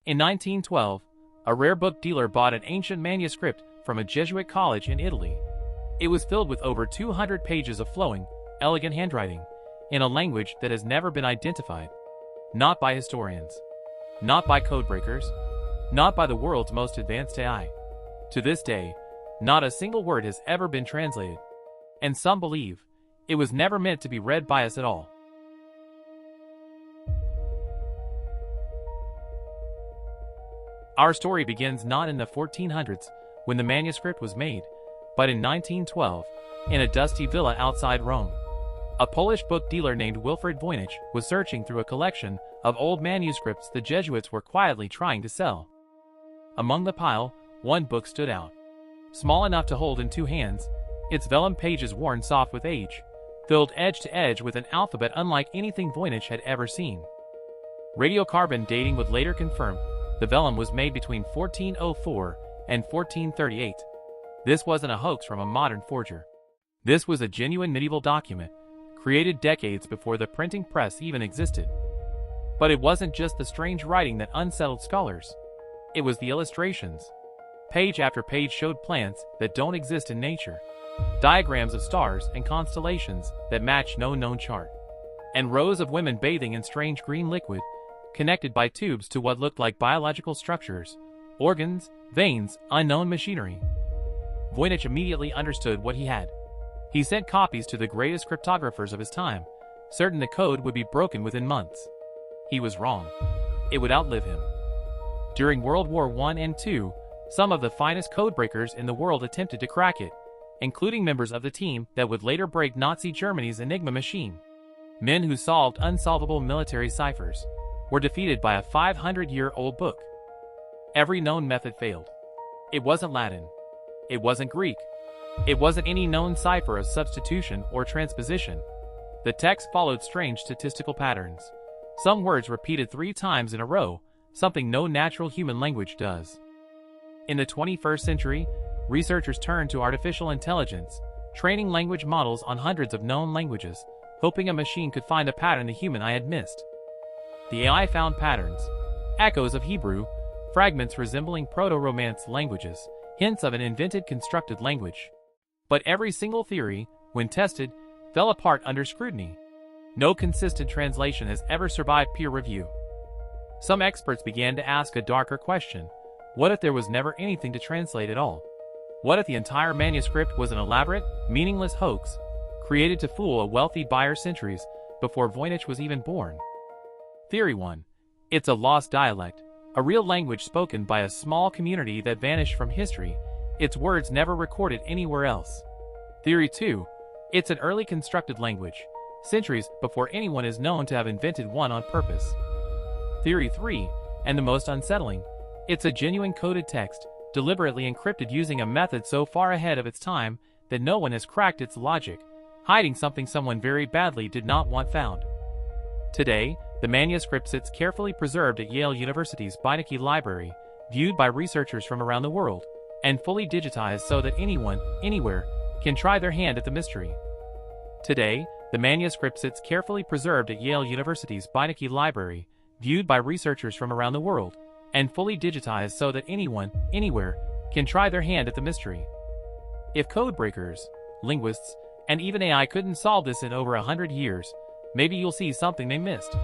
In 1912, a rare book dealer bought an ancient manuscript from a Jesuit college in Italy. It was filled with over 200 pages of flowing, elegant handwriting, in a language that has never been identified. Not by historians. Not by codebreakers. Not by the world's most advanced AI. To this day, not a single word has ever been translated. And some believe it was never meant to be read by us at all. Our story begins not in the 1400s, when the manuscript was made, but in 1912, in a dusty villa outside Rome. A Polish book dealer named Wilfred Voynich was searching through a collection of old manuscripts the Jesuits were quietly trying to sell. Among the pile, one book stood out. Small enough to hold in two hands, its vellum pages worn soft with age, filled edge to edge with an alphabet unlike anything Voynich had ever seen. Radiocarbon dating would later confirm the vellum was made between 1404 and 1438. This wasn't a hoax from a modern forger. This was a genuine medieval document, created decades before the printing press even existed. But it wasn't just the strange writing that unsettled scholars. It was the illustrations. Page after page showed plants that don't exist in nature, diagrams of stars and constellations that match no known chart, and rows of women bathing in strange green liquid, connected by tubes to what looked like biological structures, organs, veins, unknown machinery. Voynich immediately understood what he had. He sent copies to the greatest cryptographers of his time, certain the code would be broken within months. He was wrong. It would outlive him. During World War I and II, some of the finest codebreakers in the world attempted to crack it, including members of the team that would later break Nazi Germany's Enigma machine. Men who solved unsolvable military ciphers were defeated by a 500-year-old book. Every known method failed. It wasn't Latin. It wasn't Greek. It wasn't any known cipher of substitution or transposition. The text followed strange statistical patterns. Some words repeated 3 times in a row, something no natural human language does. In the 21st century, researchers turned to artificial intelligence, training language models on hundreds of known languages, hoping a machine could find a pattern the human eye had missed. The AI found patterns, echoes of Hebrew, fragments resembling Proto-Romance languages, hints of an invented constructed language. But every single theory, when tested, fell apart under scrutiny. No consistent translation has ever survived peer review. Some experts began to ask a darker question. What if there was never anything to translate at all? What if the entire manuscript was an elaborate, meaningless hoax, created to fool a wealthy buyer centuries before Voynich was even born? Theory 1. It's a lost dialect, a real language spoken by a small community that vanished from history, its words never recorded anywhere else. Theory 2. It's an early constructed language, centuries before anyone is known to have invented one on purpose. Theory 3, and the most unsettling, it's a genuine coded text, deliberately encrypted using a method so far ahead of its time that no one has cracked its logic, hiding something someone very badly did not want found. Today, the manuscript sits carefully preserved at Yale University's Voynich Library, viewed by researchers from around the world, and fully digitized so that anyone, anywhere, can try their hand at the mystery. Today, the manuscript sits carefully preserved at Yale University's Voynich Library, viewed by researchers from around the world, and fully digitized so that anyone, anywhere, can try their hand at the mystery. If codebreakers, linguists, and even AI couldn't solve this in over 100 years, maybe you'll see something they missed.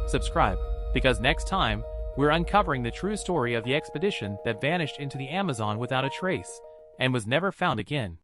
Subscribe, because next time, we're uncovering the true story of the expedition that vanished into the Amazon without a trace, and was never found again.